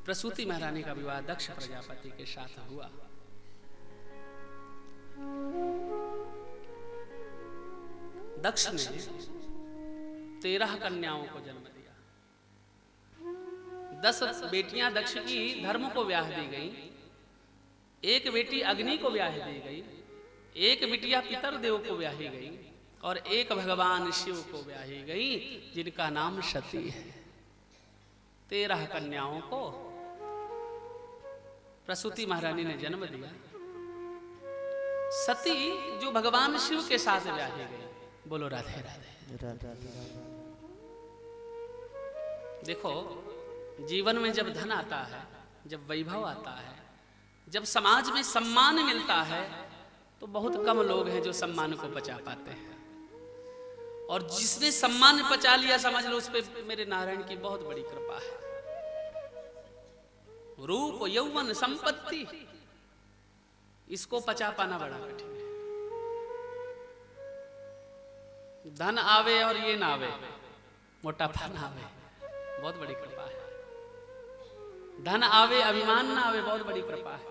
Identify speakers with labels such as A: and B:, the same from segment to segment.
A: प्रसूति महारानी का विवाह दक्ष प्रजापति के साथ हुआ। दक्ष ने 13 कन्याओं को जन्म दिया। 10 बेटियां दक्ष की धर्म को ब्याह दी गई, एक बेटी अग्नि को ब्याह दी गई, एक बिटिया पितरदेव को ब्याही गई और एक भगवान शिव को ब्याही गई, जिनका नाम सती है। 13 कन्याओं को प्रसूति महारानी ने जन्म दिया। सती जो भगवान शिव के साथ ब्याही गई। बोलो राधे राधे। देखो, जीवन में जब धन आता है, जब वैभव आता है, जब समाज में सम्मान मिलता है, तो बहुत कम लोग हैं जो सम्मान को पचा पाते हैं। और जिसने सम्मान पचा लिया, समझ लो उस पर मेरे नारायण की बहुत बड़ी कृपा है। रूप यौवन संपत्ति, इसको पचा पाना बड़ा कठिन है। धन आवे और ये ना आवे, मोटापा ना आवे, बहुत बड़ी कृपा है। धन आवे, अभिमान ना आवे, बहुत बड़ी कृपा है।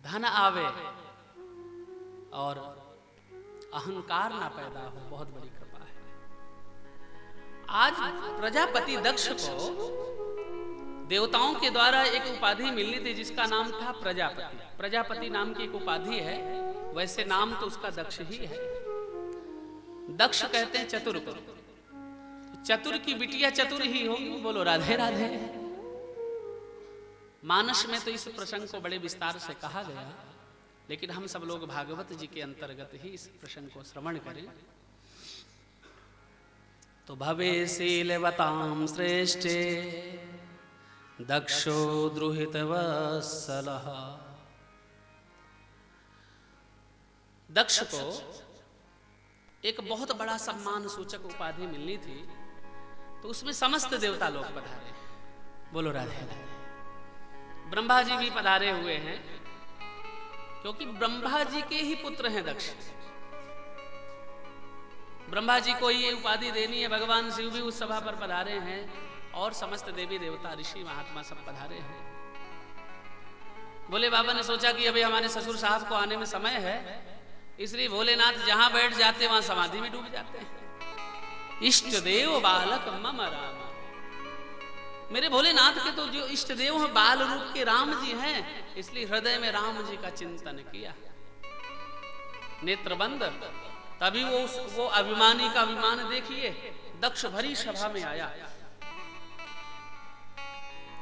A: धन आवे और अहंकार ना पैदा हो, बहुत बड़ी कृपा है। आज प्रजापति दक्ष को देवताओं के द्वारा एक उपाधि मिलनी थी, जिसका नाम था प्रजापति। प्रजापति नाम की एक उपाधि है, वैसे नाम तो उसका दक्ष ही है। दक्ष कहते हैं चतुर को, चतुर की बिटिया चतुर ही होगी। बोलो राधे राधे। मानस में तो इस प्रसंग को बड़े विस्तार से कहा गया, लेकिन हम सब लोग भागवत जी के अंतर्गत ही इस प्रसंग को श्रवण करें। तो भवेशीलवतां श्रेष्ठे दक्षो द्रुहित वत्सलः। दक्ष को एक बहुत बड़ा सम्मान सूचक उपाधि मिलनी थी, तो उसमें समस्त देवता लोग पधारे। बोलो राधे राधे। ब्रह्मा जी भी पधारे हुए हैं, क्योंकि ब्रह्मा जी के ही पुत्र हैं दक्ष। ब्रह्मा जी को ये उपाधि देनी है। भगवान शिव भी उस सभा पर पधारे हैं और समस्त देवी देवता ऋषि महात्मा सब पधारे हैं। भोले बाबा ने सोचा कि अभी हमारे ससुर साहब को आने में समय है, इसलिए भोलेनाथ जहां बैठ जाते वहां समाधि में डूब जाते हैं। इष्ट देव बालक मम राम। मेरे भोलेनाथ के तो जो इष्ट देव हैं बाल रूप के राम जी हैं, इसलिए हृदय में राम जी का चिंतन किया। नेत्र बंद, तभी वो अभिमानी का अभिमान देखिए। दक्ष भरी सभा में आया।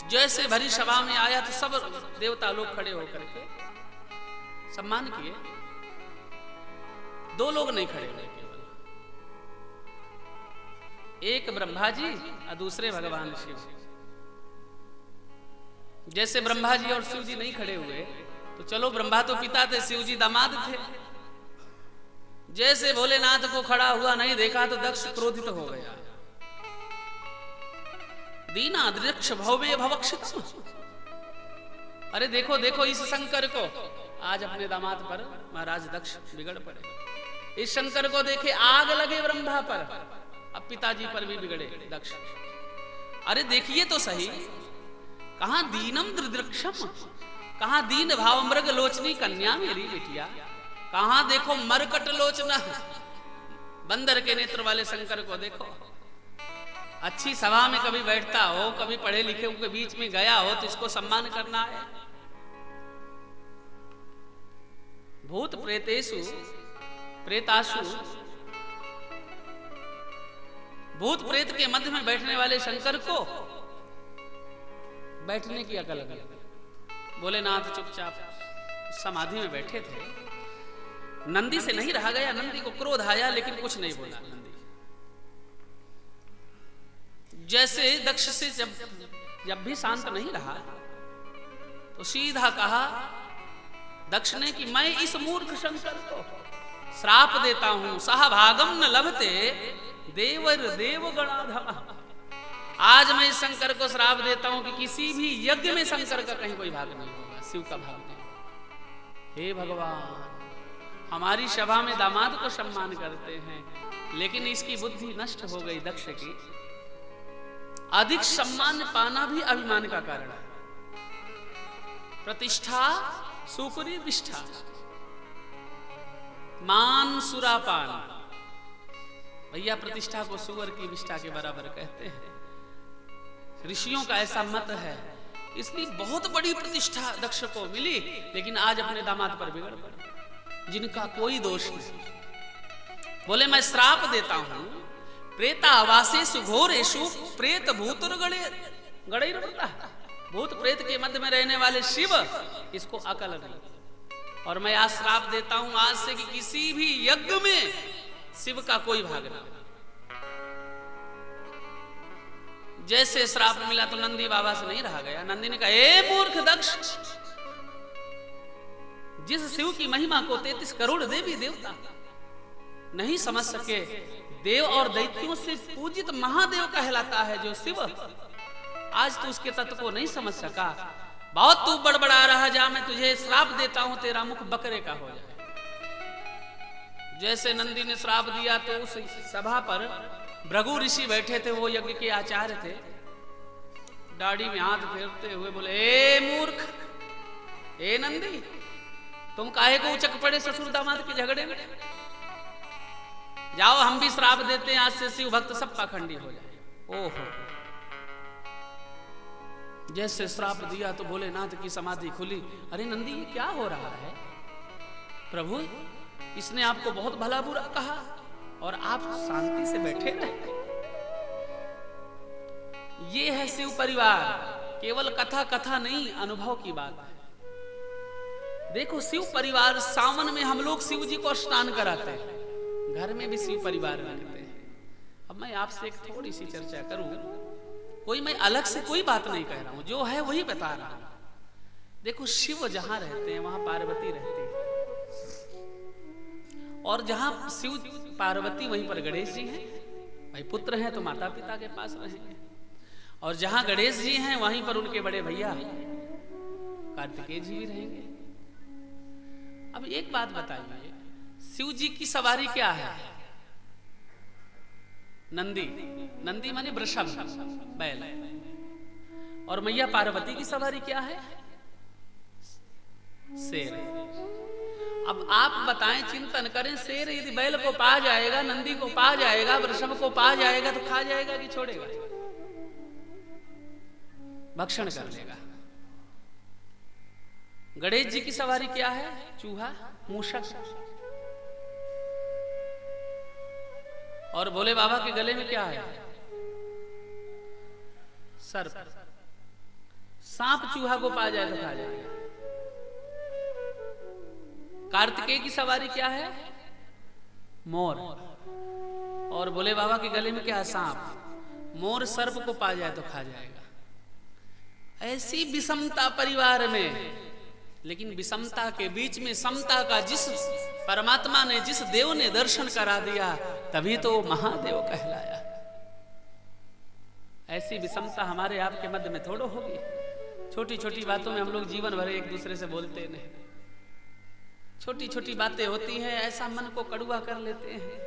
A: जैसे भरी सभा में आया तो सब देवता लोग खड़े होकर के सम्मान किए। 2 लोग नहीं खड़े हुए, केवल एक ब्रह्मा जी और दूसरे भगवान शिव। जैसे ब्रह्मा जी और शिव जी नहीं खड़े हुए, तो चलो ब्रह्मा तो पिता थे, शिव जी दामाद थे। जैसे भोलेनाथ को खड़ा हुआ नहीं देखा तो दक्ष क्रोधित हो गया। दीना दृक्ष भवे भवक्षितम्। अरे देखो देखो इस शंकर को, आज अपने दामाद पर महाराज दक्ष बिगड़ पड़े। इस शंकर को देखे आग लगे ब्रह्मा पर, अब पिताजी पर भी बिगड़े दक्ष। अरे देखिए तो सही, कहां दीनम दृदृक्षम, कहां दीन भाव मृग लोचनी कन्या मेरी बिटिया, कहां देखो मरकट लोचना बंदर के नेत्र वाले शंकर को देखो। अच्छी सभा में कभी बैठता हो, कभी पढ़े लिखे के बीच में गया हो, तो इसको सम्मान करना है। भूत प्रेतेषु प्रेतासु, भूत प्रेत के मध्य में बैठने वाले शंकर को बैठने की अकल है। भोलेनाथ चुपचाप समाधि में बैठे थे। नंदी से नहीं रहा गया, नंदी को क्रोध आया, लेकिन कुछ नहीं बोला नंदी। जैसे दक्ष से जब भी शांत नहीं रहा, तो सीधा कहा दक्ष ने कि मैं इस मूर्ख शंकर को श्राप देता हूं। सहभागम न लभते देवर देव गणाधम। आज मैं इस शंकर को श्राप देता हूं कि किसी भी यज्ञ में शंकर का कहीं कोई भाग नहीं होगा, शिव का भाग नहीं। हे भगवान, हमारी सभा में दामाद को सम्मान करते हैं, लेकिन इसकी बुद्धि नष्ट हो गई दक्ष की। अधिक सम्मान पाना भी अभिमान का कारण है। प्रतिष्ठा सुकुरी विष्ठा, मान सुरापान। भैया प्रतिष्ठा को सुअर की विष्ठा के बराबर कहते हैं। ऋषियों का ऐसा मत है, इसलिए बहुत बड़ी प्रतिष्ठा दक्ष को मिली, लेकिन आज अपने दामाद पर बिगड़ पड़े जिनका कोई दोष नहीं। बोले मैं श्राप देता हूं, प्रेतावासेषु घोरेषु प्रेत भूतुर्गणे गणैर्वृता। भूत प्रेत के मध्य में रहने वाले शिव, इसको अकल नहीं। और मैं आज श्राप देता हूं आज से कि किसी भी यज्ञ में शिव का कोई भाग ना। जैसे श्राप मिला तो नंदी बाबा से नहीं रहा गया। नंदी ने कहा, ए मूर्ख दक्ष, जिस शिव की महिमा को 33 करोड़ देवी देवता नहीं समझ सके, देव और दैत्यों से पूजित महादेव कहलाता है जो शिव, आज तू उसके तत्व को नहीं समझ सका। बहुत तू बड़बड़ा रहा, जा मैं तुझे श्राप देता हूं, तेरा मुख बकरे का हो जाए। जैसे नंदी ने श्राप दिया तो उस सभा पर भृगु ऋषि बैठे थे, वो यज्ञ के आचार्य थे। दाढ़ी में हाथ फेरते हुए बोले, ए मूर्ख, ए नंदी, तुम काहे को उचक पड़े ससुर दामाद के झगड़े में? जाओ हम भी श्राप देते हैं, आज से शिव भक्त सब पाखंडी हो जाए। ओहो, जैसे श्राप दिया तो भोलेनाथ की समाधि खुली। अरे नंदी, ये क्या हो रहा है? प्रभु, इसने आपको बहुत भला बुरा कहा और आप शांति से बैठे रहे। ये है शिव परिवार, केवल कथा कथा नहीं, अनुभव की बात है। देखो शिव परिवार, सावन में हम लोग शिव जी को स्नान कराते हैं, घर में भी शिव परिवार रखते हैं। अब मैं आपसे एक थोड़ी सी चर्चा करूं, कोई मैं अलग से कोई बात नहीं कह रहा हूं, जो है वही बता रहा हूं। देखो शिव जहां रहते हैं वहां पार्वती रहती है, और जहां शिव पार्वती वहीं पर गणेश जी हैं। भाई पुत्र हैं तो माता पिता के पास रहेंगे, और जहां गणेश जी हैं वहीं पर उनके बड़े भैया कार्तिकेय जी भी रहेंगे। अब एक बात बताइए, शिव जी की सवारी क्या है? नंदी, नंदी माने वृषभ, बैल। और मैया पार्वती की सवारी क्या है? शेर। अब आप बताएं, चिंतन करें, शेर यदि बैल को पा जाएगा, नंदी को पा जाएगा, वृषभ को पा जाएगा, तो खा जाएगा कि छोड़ेगा? भक्षण कर लेगा। गणेश जी की सवारी क्या है? चूहा, मूषक। और भोले बाबा के गले में क्या है? सर्प। सांप चूहा को पा जाए तो खा जाएगा। कार्तिकेय की सवारी क्या है? मोर। और भोले बाबा के गले में क्या है? सांप। मोर सर्प को पा जाए तो खा जाएगा। ऐसी विषमता परिवार में, लेकिन विषमता के बीच में समता का जिस परमात्मा ने, जिस देव ने दर्शन करा दिया, तभी तो महादेव कहलाया। ऐसी विषमता हमारे आपके मध्य में थोड़ा होगी। छोटी छोटी बातों में हम लोग जीवन भर एक दूसरे से बोलते नहीं, छोटी छोटी बातें होती हैं, ऐसा मन को कड़ुआ कर लेते हैं।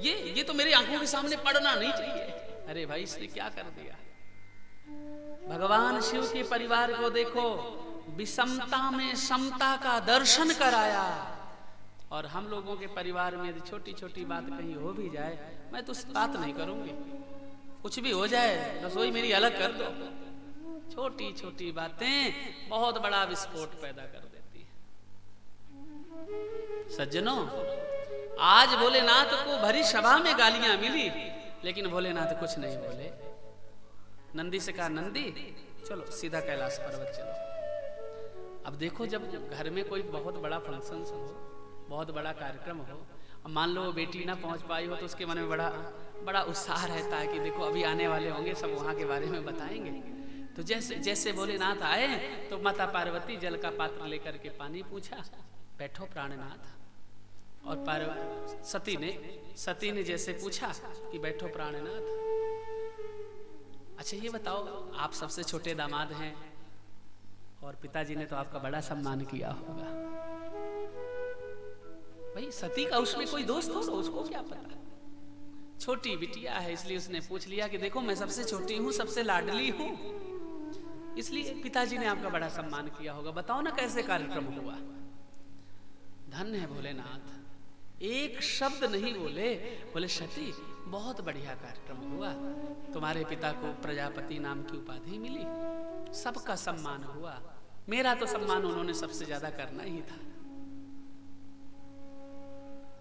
A: ये तो मेरी आंखों के सामने पड़ना नहीं चाहिए। अरे भाई, इसने क्या कर दिया? भगवान शिव के परिवार को देखो, विषमता में समता का दर्शन कराया। और हम लोगों के परिवार में यदि छोटी छोटी बात कहीं हो भी जाए, मैं तो बात नहीं करूंगी, कुछ भी हो जाए, रसोई मेरी अलग कर दो। छोटी छोटी बातें बहुत बड़ा विस्फोट पैदा कर देती है। सज्जनों, आज भोलेनाथ को भरी सभा में गालियां मिली, लेकिन भोलेनाथ कुछ नहीं बोले। नंदी से कहा, नंदी चलो सीधा कैलाश पर्वत चलो। अब देखो, जब घर में कोई बहुत बड़ा फंक्शन हो, बहुत बड़ा कार्यक्रम हो, अब मान लो बेटी ना पहुंच पाई हो, तो उसके मन में बड़ा उत्साह रहता है कि देखो अभी आने वाले होंगे, सब वहां के बारे में बताएंगे। तो जैसे भोलेनाथ आए तो माता पार्वती जल का पात्र लेकर के पानी पूछा, बैठो प्राणनाथ। और सती ने जैसे पूछा कि बैठो प्राणनाथ। अच्छा ये बताओ, आप सबसे छोटे दामाद हैं और पिताजी ने तो आपका बड़ा सम्मान किया होगा। भाई सती का उसमें कोई दोस्त हो, उसको क्या पता? छोटी बिटिया है, इसलिए उसने पूछ लिया कि देखो मैं सबसे छोटी हूं, सबसे लाडली हूं, इसलिए पिताजी ने आपका बड़ा सम्मान किया होगा, बताओ ना कैसे कार्यक्रम हुआ। धन्य है भोलेनाथ, एक शब्द नहीं बोले, बोले सती बहुत बढ़िया कार्यक्रम हुआ, तुम्हारे पिता को प्रजापति नाम की उपाधि मिली, सबका सम्मान हुआ, मेरा तो सम्मान उन्होंने सबसे ज्यादा करना ही था।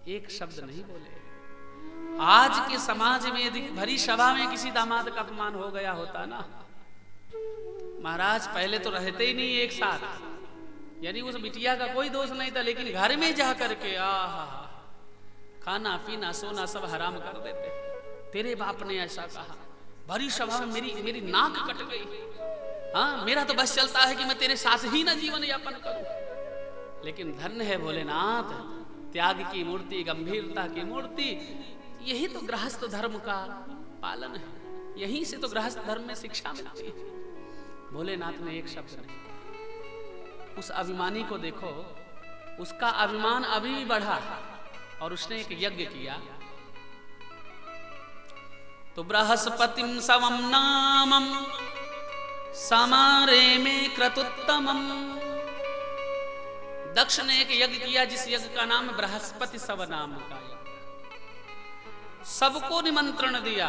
A: एक शब्द नहीं बोले। आज के समाज में यदि भरी सभा में किसी दामाद का अपमान हो गया होता ना, महाराज पहले तो रहते ही नहीं एक साथ, यानी उस बिटिया का कोई दोष नहीं था, लेकिन घर में जा करके आहा खाना पीना सोना सब हराम कर देते। तेरे बाप ने ऐसा कहा, भरी सभा में मेरी नाक कट गई, हाँ मेरा तो बस चलता है कि मैं तेरे साथ ही ना जीवन यापन करूं। लेकिन धन्य है भोलेनाथ, त्याग की मूर्ति, गंभीरता की मूर्ति, यही तो गृहस्थ धर्म का पालन है, यहीं से तो गृहस्थ धर्म में शिक्षा मिलती है। भोलेनाथ ने एक शब्द नहीं। उस अभिमानी को देखो, उसका अभिमान अभी भी बढ़ा और उसने एक यज्ञ किया। तो बृहस्पतिम सवम नामम समारे में क्रतुत्तमम, दक्ष ने एक यज्ञ किया जिस यज्ञ का नाम बृहस्पति सव नाम का यज्ञ। सबको निमंत्रण दिया,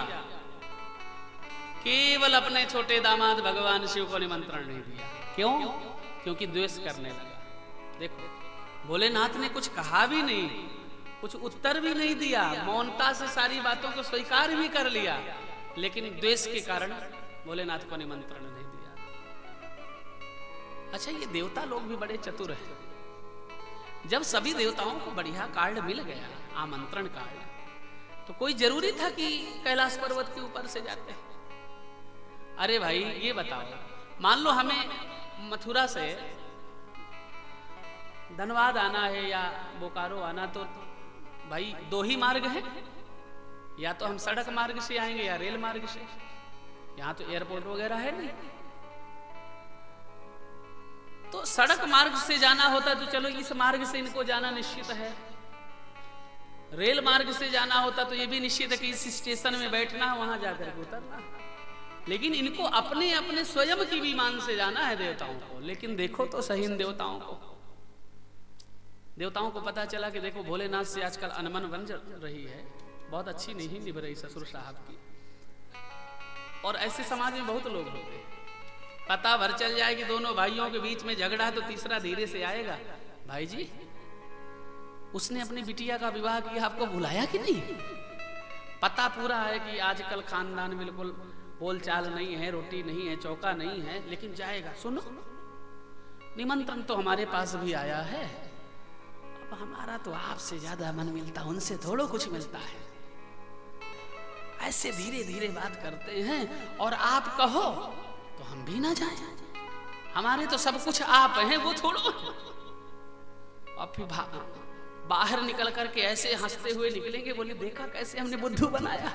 A: केवल अपने छोटे दामाद भगवान शिव को निमंत्रण नहीं दिया। क्यों? क्योंकि द्वेष करने लगा। देखो भोलेनाथ ने कुछ कहा भी नहीं, कुछ उत्तर भी नहीं दिया, मौनता से सारी बातों को स्वीकार भी कर लिया, लेकिन द्वेष के कारण भोलेनाथ को निमंत्रण नहीं दिया। अच्छा, ये देवता लोग भी बड़े चतुर हैं। जब सभी देवताओं को बढ़िया कार्ड मिल गया, आमंत्रण कार्ड, तो कोई जरूरी था कि कैलाश पर्वत के ऊपर से जाते? अरे भाई ये बताओ, मान लो हमें मथुरा से धनबाद आना है या बोकारो आना, तो भाई दो ही मार्ग हैं, या तो हम सड़क मार्ग से आएंगे या रेल मार्ग से। यहां तो एयरपोर्ट वगैरह है नहीं, तो सड़क मार्ग से जाना होता तो चलो इस मार्ग से इनको जाना निश्चित है। रेल मार्ग से जाना होता तो ये भी निश्चित है कि इस स्टेशन में बैठना है, वहां जाकर के उतरना। लेकिन इनको अपने अपने स्वयं की विमान से जाना है देवताओं को। लेकिन देखो तो सही इन देवताओं को पता चला कि देखो भोलेनाथ से आजकल अनबन बन रही है, बहुत अच्छी नहीं निभ रही ससुर साहब की। और ऐसे समाज में बहुत लोग होते हैं, पता भर चल जाए कि दोनों भाइयों के बीच में झगड़ा है तो तीसरा धीरे से आएगा, भाई जी उसने अपनी बिटिया का विवाह किया, आपको बुलाया कि नहीं? पता पूरा है कि आजकल खानदान बिल्कुल बोलचाल नहीं है, रोटी नहीं है, चौका नहीं है, लेकिन जाएगा। सुनो, निमंत्रण तो हमारे पास भी आया है, अब हमारा तो आपसे ज्यादा मन मिलता, उनसे थोड़ा कुछ मिलता है। ऐसे धीरे धीरे बात करते हैं और आप कहो तो हम भी ना जाएं, हमारे तो सब कुछ आप हैं, वो थोड़ो। और फिर बाहर निकल करके ऐसे हंसते हुए निकलेंगे, बोले देखा कैसे हमने बुद्धू बनाया।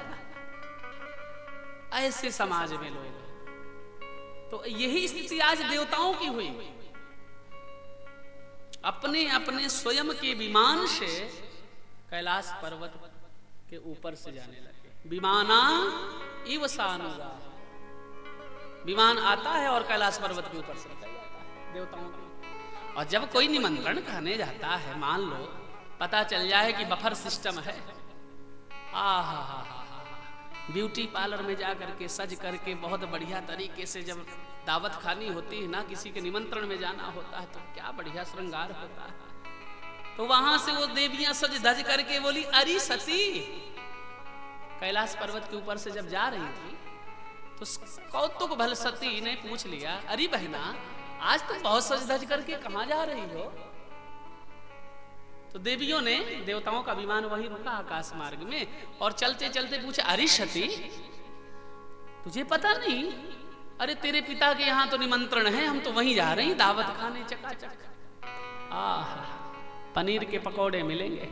A: ऐसे समाज में लोग, तो यही स्थिति आज देवताओं की हुई। अपने अपने स्वयं के विमान से कैलाश पर्वत के ऊपर से जाने लगे। विमाना इव सानुगा, विमान आता है और कैलाश पर्वत के ऊपर से निकल जाता है देवताओं के। और जब कोई निमंत्रण खाने जाता है, मान लो पता चल जाए कि बफर सिस्टम है, आहा ब्यूटी पार्लर में जा करके सज करके बहुत बढ़िया तरीके से जब दावत खानी होती है ना, किसी के निमंत्रण में जाना होता है, तो क्या बढ़िया श्रृंगार होता है। तो वहां से वो देवियां सज धज करके बोली, अरे सती, कैलाश पर्वत के ऊपर से जब जा रही थी तो कौतुक भल सती ने पूछ लिया, अरे बहना आज तुम बहुत सज धज करके कहां जा रही हो? तो देवियों ने, देवताओं का विमान वहीं रुका आकाश मार्ग में, और चलते चलते पूछा, अरे सती तुझे पता नहीं? अरे तेरे पिता के यहाँ तो निमंत्रण है, हम तो वहीं जा रहे हैं दावत खाने चकाचक। आहा पनीर के पकौड़े मिलेंगे।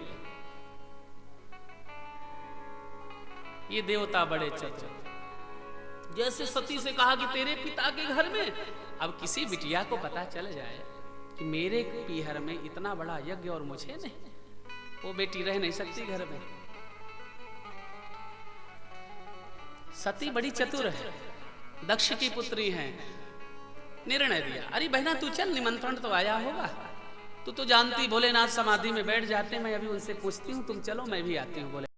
A: ये देवता बड़े चतुर। जैसे सती से कहा कि तेरे पिता के घर में, अब किसी बिटिया को पता चल जाए कि मेरे पीहर में इतना बड़ा यज्ञ और मुझे नहीं, वो बेटी रह नहीं सकती घर में। सती बड़ी चतुर है, दक्ष की पुत्री है। निर्णय दिया, अरे बहना तू चल, निमंत्रण तो आया होगा, तू तो जानती भोलेनाथ समाधि में बैठ जाते, मैं अभी उनसे पूछती हूँ, तुम चलो मैं भी आती हूँ। बोले